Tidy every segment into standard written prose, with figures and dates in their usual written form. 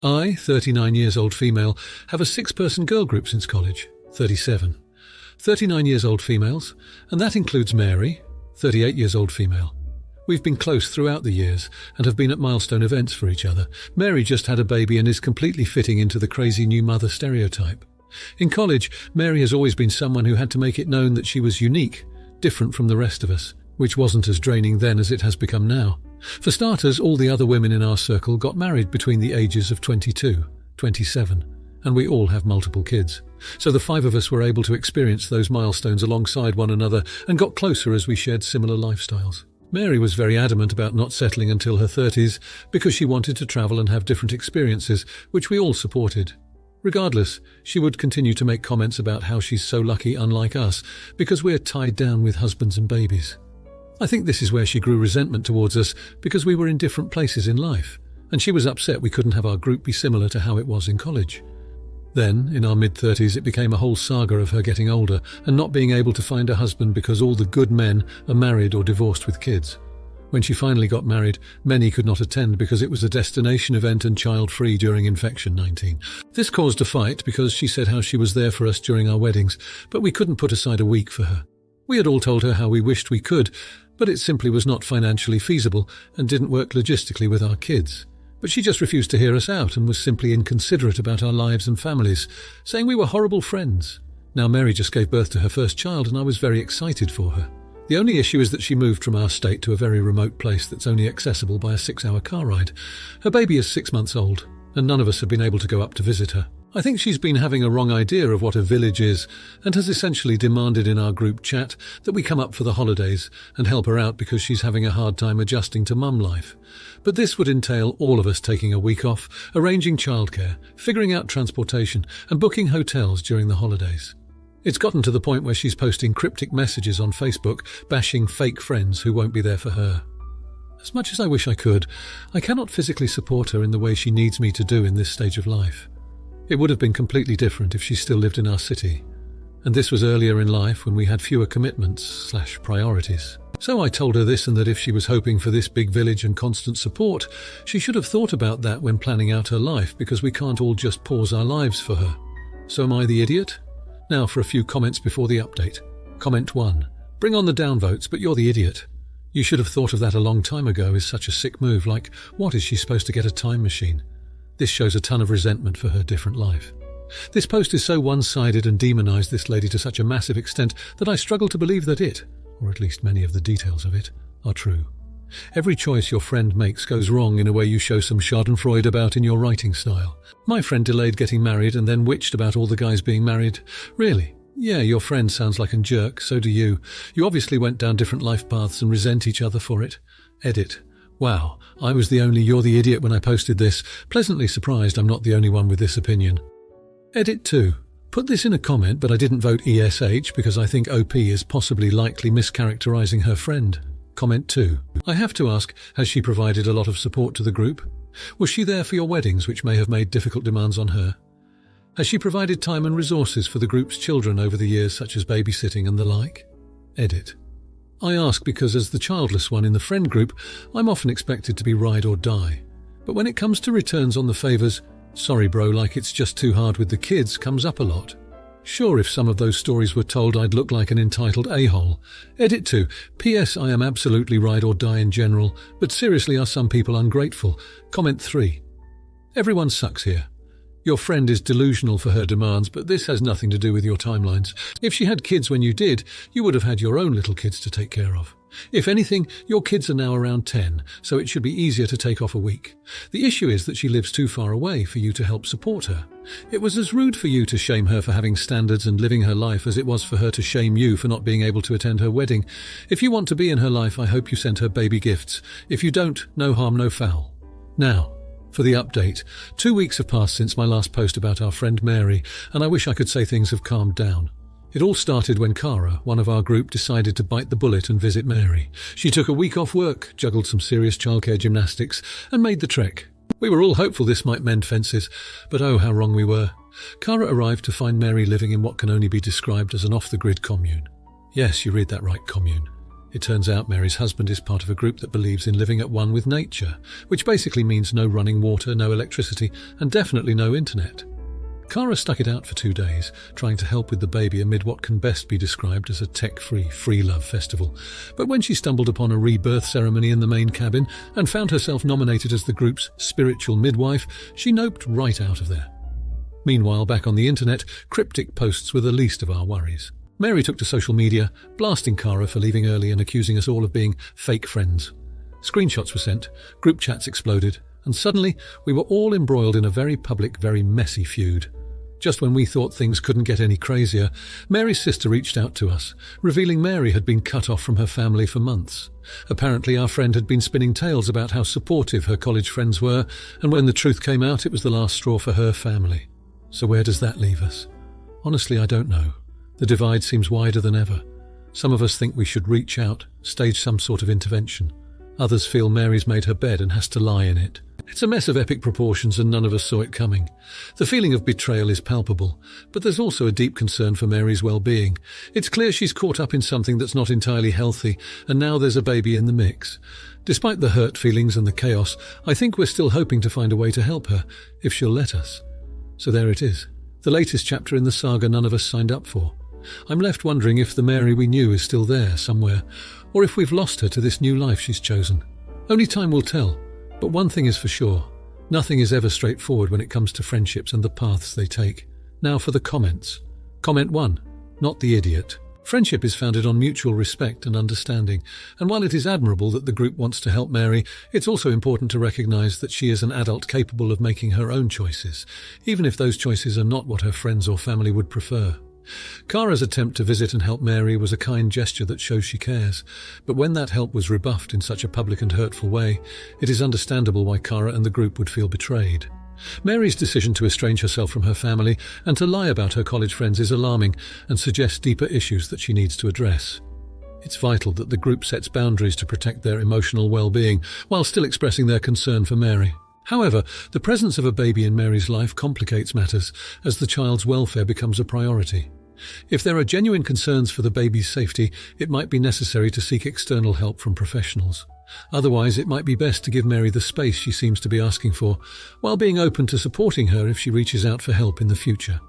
I, 39 years old female, have a 6-person girl group since college, 37. 39 years old females, and that includes Mary, 38 years old female. We've been close throughout the years and have been at milestone events for each other. Mary just had a baby and is completely fitting into the crazy new mother stereotype. In college, Mary has always been someone who had to make it known that she was unique, different from the rest of us, which wasn't as draining then as it has become now. For starters, all the other women in our circle got married between the ages of 22, 27, and we all have multiple kids. So the 5 of us were able to experience those milestones alongside one another and got closer as we shared similar lifestyles. Mary was very adamant about not settling until her 30s because she wanted to travel and have different experiences, which we all supported. Regardless, she would continue to make comments about how she's so lucky, unlike us, because we're tied down with husbands and babies. I think this is where she grew resentment towards us because we were in different places in life, and she was upset we couldn't have our group be similar to how it was in college. Then, in our mid-30s, it became a whole saga of her getting older and not being able to find a husband because all the good men are married or divorced with kids. When she finally got married, many could not attend because it was a destination event and child-free during Infection 19. This caused a fight because she said how she was there for us during our weddings, but we couldn't put aside a week for her. We had all told her how we wished we could, but it simply was not financially feasible and didn't work logistically with our kids. But she just refused to hear us out and was simply inconsiderate about our lives and families, saying we were horrible friends. Now Mary just gave birth to her first child and I was very excited for her. The only issue is that she moved from our state to a very remote place that's only accessible by a 6-hour car ride. Her baby is 6 months old, and none of us have been able to go up to visit her. I think she's been having a wrong idea of what a village is and has essentially demanded in our group chat that we come up for the holidays and help her out because she's having a hard time adjusting to mum life. But this would entail all of us taking a week off, arranging childcare, figuring out transportation, and booking hotels during the holidays. It's gotten to the point where she's posting cryptic messages on Facebook, bashing fake friends who won't be there for her. As much as I wish I could, I cannot physically support her in the way she needs me to do in this stage of life. It would have been completely different if she still lived in our city. And this was earlier in life when we had fewer commitments/priorities. So I told her this and that if she was hoping for this big village and constant support, she should have thought about that when planning out her life because we can't all just pause our lives for her. So am I the idiot? Now for a few comments before the update. Comment 1. Bring on the downvotes, but you're the idiot. You should have thought of that a long time ago is such a sick move, like, what is she supposed to get a time machine? This shows a ton of resentment for her different life. This post is so one-sided and demonized this lady to such a massive extent that I struggle to believe that it, or at least many of the details of it, are true. Every choice your friend makes goes wrong in a way you show some schadenfreude about in your writing style. My friend delayed getting married and then witched about all the guys being married. Really? Yeah, your friend sounds like a jerk, so do you. You obviously went down different life paths and resent each other for it. Edit. Wow, I was the only you're the idiot when I posted this. Pleasantly surprised I'm not the only one with this opinion. Edit 2. Put this in a comment, but I didn't vote ESH because I think OP is possibly likely mischaracterizing her friend. Comment 2. I have to ask, has she provided a lot of support to the group? Was she there for your weddings, which may have made difficult demands on her? Has she provided time and resources for the group's children over the years, such as babysitting and the like? Edit. I ask because as the childless one in the friend group, I'm often expected to be ride or die. But when it comes to returns on the favours, sorry bro, like it's just too hard with the kids comes up a lot. Sure, if some of those stories were told, I'd look like an entitled a-hole. Edit 2. P.S. I am absolutely ride or die in general, but seriously are some people ungrateful. Comment 3. Everyone sucks here. Your friend is delusional for her demands, but this has nothing to do with your timelines. If she had kids when you did, you would have had your own little kids to take care of. If anything, your kids are now around 10, so it should be easier to take off a week. The issue is that she lives too far away for you to help support her. It was as rude for you to shame her for having standards and living her life as it was for her to shame you for not being able to attend her wedding. If you want to be in her life, I hope you send her baby gifts. If you don't, no harm, no foul. Now, for the update. 2 weeks have passed since my last post about our friend Mary, and I wish I could say things have calmed down. It all started when Cara, one of our group, decided to bite the bullet and visit Mary. She took a week off work, juggled some serious childcare gymnastics, and made the trek. We were all hopeful this might mend fences, but oh how wrong we were. Cara arrived to find Mary living in what can only be described as an off-the-grid commune. Yes, you read that right, commune. It turns out Mary's husband is part of a group that believes in living at one with nature, which basically means no running water, no electricity, and definitely no internet. Cara stuck it out for 2 days, trying to help with the baby amid what can best be described as a tech-free, free love festival. But when she stumbled upon a rebirth ceremony in the main cabin and found herself nominated as the group's spiritual midwife, she noped right out of there. Meanwhile, back on the internet, cryptic posts were the least of our worries. Mary took to social media, blasting Cara for leaving early and accusing us all of being fake friends. Screenshots were sent, group chats exploded, and suddenly we were all embroiled in a very public, very messy feud. Just when we thought things couldn't get any crazier, Mary's sister reached out to us, revealing Mary had been cut off from her family for months. Apparently our friend had been spinning tales about how supportive her college friends were, and when the truth came out, it was the last straw for her family. So where does that leave us? Honestly, I don't know. The divide seems wider than ever. Some of us think we should reach out, stage some sort of intervention. Others feel Mary's made her bed and has to lie in it. It's a mess of epic proportions and none of us saw it coming. The feeling of betrayal is palpable, but there's also a deep concern for Mary's well-being. It's clear she's caught up in something that's not entirely healthy, and now there's a baby in the mix. Despite the hurt feelings and the chaos, I think we're still hoping to find a way to help her, if she'll let us. So there it is, the latest chapter in the saga none of us signed up for. I'm left wondering if the Mary we knew is still there somewhere, or if we've lost her to this new life she's chosen. Only time will tell, but one thing is for sure, nothing is ever straightforward when it comes to friendships and the paths they take. Now for the comments. Comment 1. Not the idiot. Friendship is founded on mutual respect and understanding, and while it is admirable that the group wants to help Mary, it's also important to recognise that she is an adult capable of making her own choices, even if those choices are not what her friends or family would prefer. Cara's attempt to visit and help Mary was a kind gesture that shows she cares, but when that help was rebuffed in such a public and hurtful way, it is understandable why Cara and the group would feel betrayed. Mary's decision to estrange herself from her family and to lie about her college friends is alarming and suggests deeper issues that she needs to address. It's vital that the group sets boundaries to protect their emotional well-being while still expressing their concern for Mary. However, the presence of a baby in Mary's life complicates matters as the child's welfare becomes a priority. If there are genuine concerns for the baby's safety, it might be necessary to seek external help from professionals. Otherwise, it might be best to give Mary the space she seems to be asking for, while being open to supporting her if she reaches out for help in the future.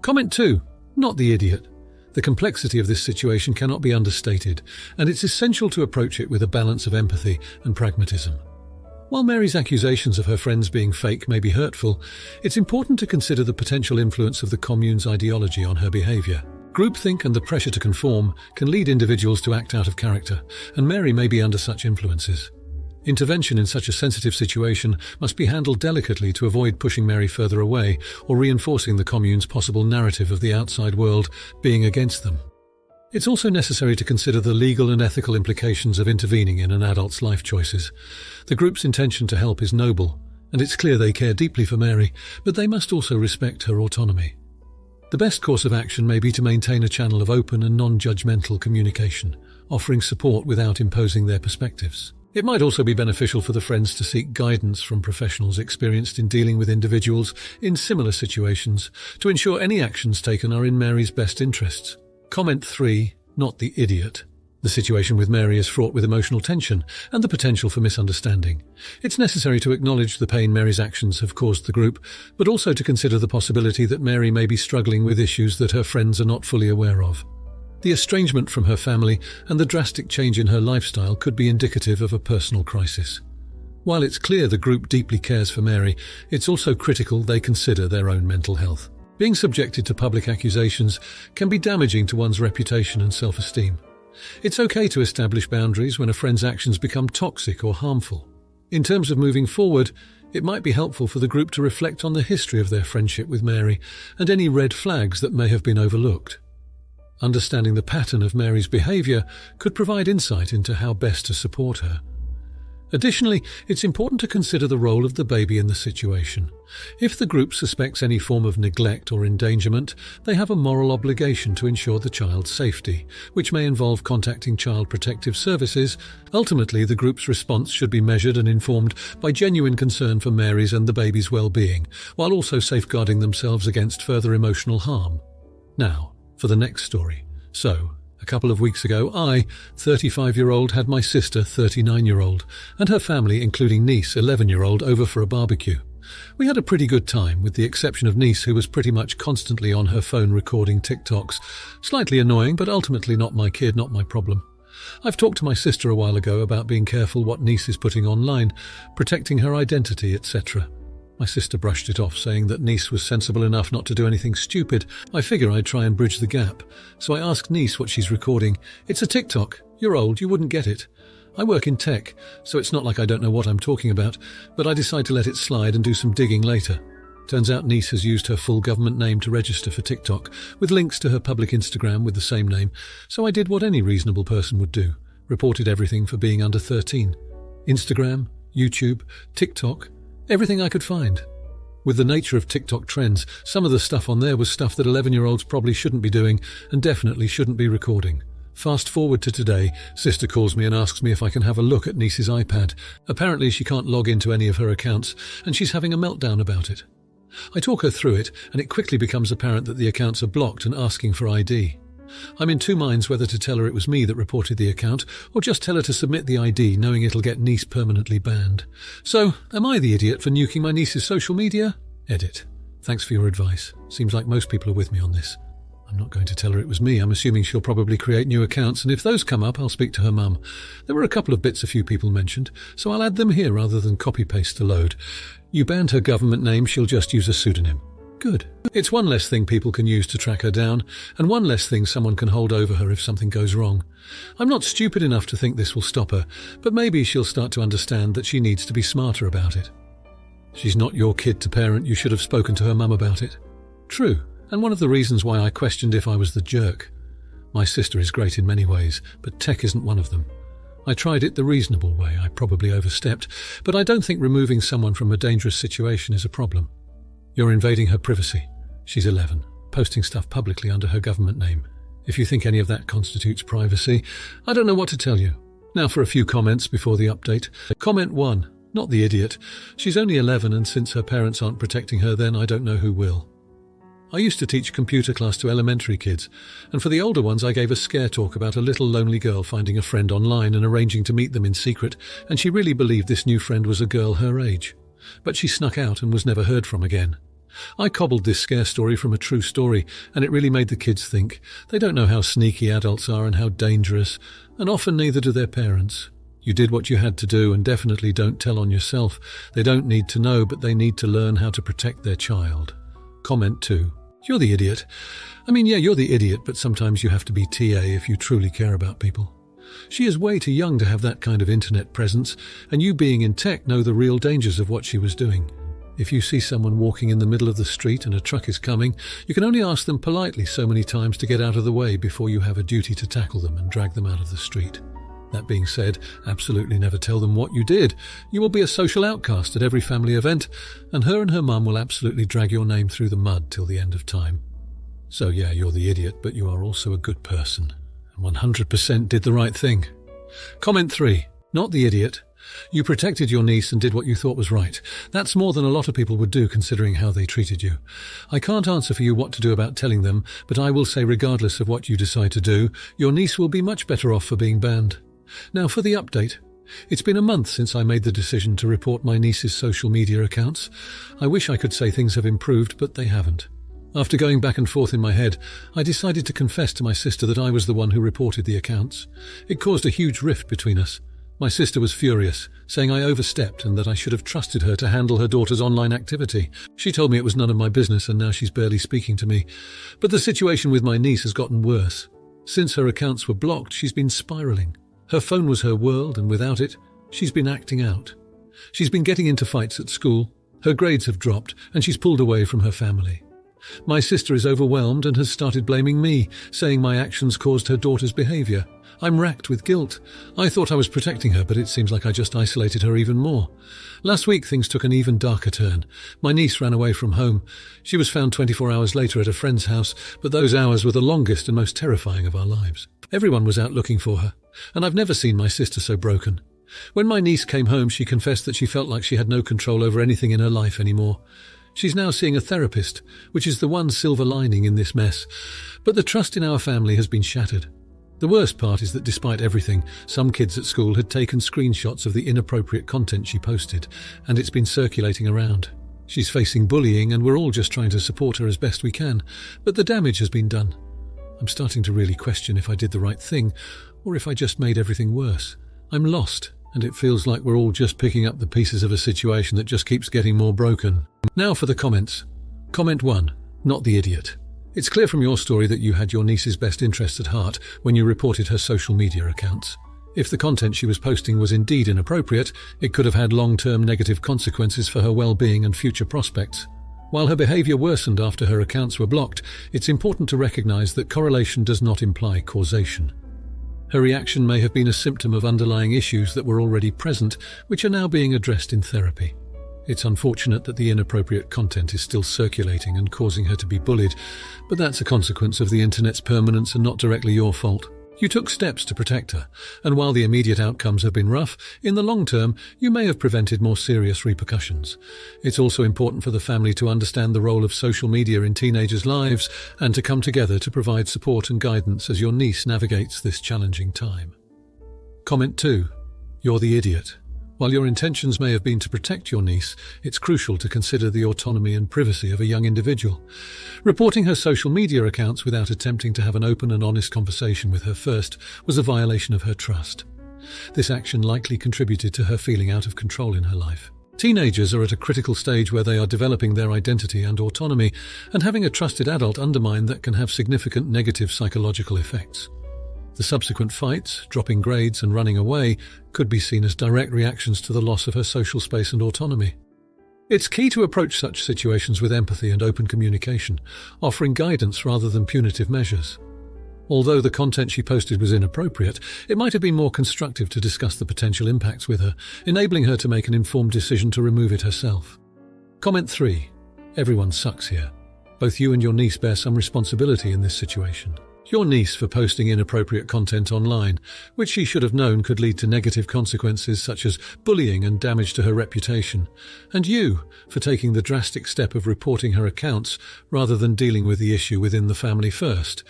Comment 2. Not the idiot. The complexity of this situation cannot be understated, and it's essential to approach it with a balance of empathy and pragmatism. While Mary's accusations of her friends being fake may be hurtful, it's important to consider the potential influence of the commune's ideology on her behaviour. Groupthink and the pressure to conform can lead individuals to act out of character, and Mary may be under such influences. Intervention in such a sensitive situation must be handled delicately to avoid pushing Mary further away or reinforcing the commune's possible narrative of the outside world being against them. It's also necessary to consider the legal and ethical implications of intervening in an adult's life choices. The group's intention to help is noble, and it's clear they care deeply for Mary, but they must also respect her autonomy. The best course of action may be to maintain a channel of open and non-judgmental communication, offering support without imposing their perspectives. It might also be beneficial for the friends to seek guidance from professionals experienced in dealing with individuals in similar situations to ensure any actions taken are in Mary's best interests. Comment 3. Not the idiot. The situation with Mary is fraught with emotional tension and the potential for misunderstanding. It's necessary to acknowledge the pain Mary's actions have caused the group, but also to consider the possibility that Mary may be struggling with issues that her friends are not fully aware of. The estrangement from her family and the drastic change in her lifestyle could be indicative of a personal crisis. While it's clear the group deeply cares for Mary, it's also critical they consider their own mental health. Being subjected to public accusations can be damaging to one's reputation and self-esteem. It's okay to establish boundaries when a friend's actions become toxic or harmful. In terms of moving forward, it might be helpful for the group to reflect on the history of their friendship with Mary and any red flags that may have been overlooked. Understanding the pattern of Mary's behaviour could provide insight into how best to support her. Additionally, it's important to consider the role of the baby in the situation. If the group suspects any form of neglect or endangerment, they have a moral obligation to ensure the child's safety, which may involve contacting Child Protective Services. Ultimately, the group's response should be measured and informed by genuine concern for Mary's and the baby's well-being, while also safeguarding themselves against further emotional harm. Now, for the next story. So, A couple of weeks ago, I, 35-year-old, had my sister, 39-year-old, and her family, including niece, 11-year-old, over for a barbecue. We had a pretty good time, with the exception of niece, who was pretty much constantly on her phone recording TikToks. Slightly annoying, but ultimately not my kid, not my problem. I've talked to my sister a while ago about being careful what niece is putting online, protecting her identity, etc. My sister brushed it off, saying that niece was sensible enough not to do anything stupid. I figure I'd try and bridge the gap. So I asked niece what she's recording. It's a TikTok. You're old, you wouldn't get it. I work in tech, so it's not like I don't know what I'm talking about, but I decide to let it slide and do some digging later. Turns out niece has used her full government name to register for TikTok, with links to her public Instagram with the same name, so I did what any reasonable person would do, reported everything for being under 13. Instagram, YouTube, TikTok, everything I could find. With the nature of TikTok trends, some of the stuff on there was stuff that 11-year-olds probably shouldn't be doing and definitely shouldn't be recording. Fast forward to today, sister calls me and asks me if I can have a look at niece's iPad. Apparently she can't log into any of her accounts, and she's having a meltdown about it. I talk her through it, and it quickly becomes apparent that the accounts are blocked and asking for ID. I'm in two minds whether to tell her it was me that reported the account, or just tell her to submit the ID, knowing it'll get niece permanently banned. So, am I the idiot for nuking my niece's social media? Edit. Thanks for your advice. Seems like most people are with me on this. I'm not going to tell her it was me. I'm assuming she'll probably create new accounts, and if those come up, I'll speak to her mum. There were a couple of bits a few people mentioned, so I'll add them here rather than copy-paste to load. You banned her government name, she'll just use a pseudonym. Good. It's one less thing people can use to track her down, and one less thing someone can hold over her if something goes wrong. I'm not stupid enough to think this will stop her, but maybe she'll start to understand that she needs to be smarter about it. She's not your kid to parent, you should have spoken to her mum about it. True. And one of the reasons why I questioned if I was the jerk. My sister is great in many ways, but tech isn't one of them. I tried it the reasonable way, I probably overstepped, but I don't think removing someone from a dangerous situation is a problem. You're invading her privacy. She's 11, posting stuff publicly under her government name. If you think any of that constitutes privacy, I don't know what to tell you. Now for a few comments before the update. Comment 1. Not the idiot. She's only 11, and since her parents aren't protecting her, then I don't know who will. I used to teach computer class to elementary kids, and for the older ones I gave a scare talk about a little lonely girl finding a friend online and arranging to meet them in secret, and she really believed this new friend was a girl her age. But she snuck out and was never heard from again. I cobbled this scare story from a true story, and it really made the kids think. They don't know how sneaky adults are and how dangerous, and often neither do their parents. You did what you had to do, and definitely don't tell on yourself. They don't need to know, but they need to learn how to protect their child. Comment 2. You're the idiot. I mean, yeah, you're the idiot, but sometimes you have to be TA if you truly care about people. She is way too young to have that kind of internet presence, and you being in tech know the real dangers of what she was doing. If you see someone walking in the middle of the street and a truck is coming, you can only ask them politely so many times to get out of the way before you have a duty to tackle them and drag them out of the street. That being said, absolutely never tell them what you did. You will be a social outcast at every family event, and her mum will absolutely drag your name through the mud till the end of time. So yeah, you're the idiot, but you are also a good person, and 100% did the right thing. Comment 3. Not the idiot. You protected your niece and did what you thought was right. That's more than a lot of people would do considering how they treated you. I can't answer for you what to do about telling them, but I will say regardless of what you decide to do, your niece will be much better off for being banned. Now for the update. It's been a month since I made the decision to report my niece's social media accounts. I wish I could say things have improved, but they haven't. After going back and forth in my head, I decided to confess to my sister that I was the one who reported the accounts. It caused a huge rift between us. My sister was furious, saying I overstepped and that I should have trusted her to handle her daughter's online activity. She told me it was none of my business, and now she's barely speaking to me. But the situation with my niece has gotten worse. Since her accounts were blocked, she's been spiraling. Her phone was her world, and without it, she's been acting out. She's been getting into fights at school. Her grades have dropped, and she's pulled away from her family. My sister is overwhelmed and has started blaming me, saying my actions caused her daughter's behaviour. I'm racked with guilt. I thought I was protecting her, but it seems like I just isolated her even more. Last week, things took an even darker turn. My niece ran away from home. She was found 24 hours later at a friend's house, but those hours were the longest and most terrifying of our lives. Everyone was out looking for her, and I've never seen my sister so broken. When my niece came home, she confessed that she felt like she had no control over anything in her life anymore. She's now seeing a therapist, which is the one silver lining in this mess. But the trust in our family has been shattered. The worst part is that despite everything, some kids at school had taken screenshots of the inappropriate content she posted, and it's been circulating around. She's facing bullying, and we're all just trying to support her as best we can, but the damage has been done. I'm starting to really question if I did the right thing, or if I just made everything worse. I'm lost, and it feels like we're all just picking up the pieces of a situation that just keeps getting more broken. Now for the comments. Comment 1. Not the idiot. It's clear from your story that you had your niece's best interests at heart when you reported her social media accounts. If the content she was posting was indeed inappropriate, it could have had long-term negative consequences for her well-being and future prospects. While her behavior worsened after her accounts were blocked, it's important to recognize that correlation does not imply causation. Her reaction may have been a symptom of underlying issues that were already present, which are now being addressed in therapy. It's unfortunate that the inappropriate content is still circulating and causing her to be bullied, but that's a consequence of the internet's permanence and not directly your fault. You took steps to protect her, and while the immediate outcomes have been rough, in the long term, you may have prevented more serious repercussions. It's also important for the family to understand the role of social media in teenagers' lives and to come together to provide support and guidance as your niece navigates this challenging time. Comment 2. You're the idiot. While your intentions may have been to protect your niece, it's crucial to consider the autonomy and privacy of a young individual. Reporting her social media accounts without attempting to have an open and honest conversation with her first was a violation of her trust. This action likely contributed to her feeling out of control in her life. Teenagers are at a critical stage where they are developing their identity and autonomy, and having a trusted adult undermine that can have significant negative psychological effects. The subsequent fights, dropping grades and running away could be seen as direct reactions to the loss of her social space and autonomy. It's key to approach such situations with empathy and open communication, offering guidance rather than punitive measures. Although the content she posted was inappropriate, it might have been more constructive to discuss the potential impacts with her, enabling her to make an informed decision to remove it herself. Comment 3. Everyone sucks here. Both you and your niece bear some responsibility in this situation. Your niece for posting inappropriate content online, which she should have known could lead to negative consequences such as bullying and damage to her reputation, and you for taking the drastic step of reporting her accounts rather than dealing with the issue within the family first.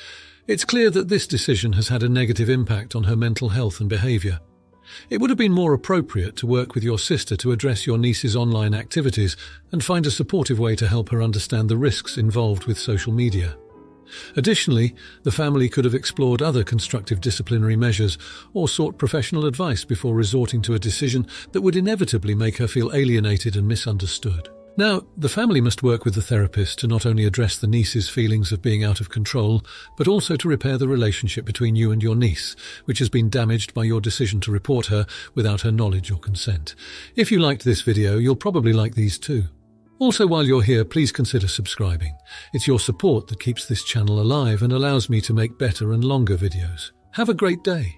It's clear that this decision has had a negative impact on her mental health and behavior. It would have been more appropriate to work with your sister to address your niece's online activities and find a supportive way to help her understand the risks involved with social media. Additionally, the family could have explored other constructive disciplinary measures or sought professional advice before resorting to a decision that would inevitably make her feel alienated and misunderstood. Now, the family must work with the therapist to not only address the niece's feelings of being out of control, but also to repair the relationship between you and your niece, which has been damaged by your decision to report her without her knowledge or consent. If you liked this video, you'll probably like these too. Also, while you're here, please consider subscribing. It's your support that keeps this channel alive and allows me to make better and longer videos. Have a great day.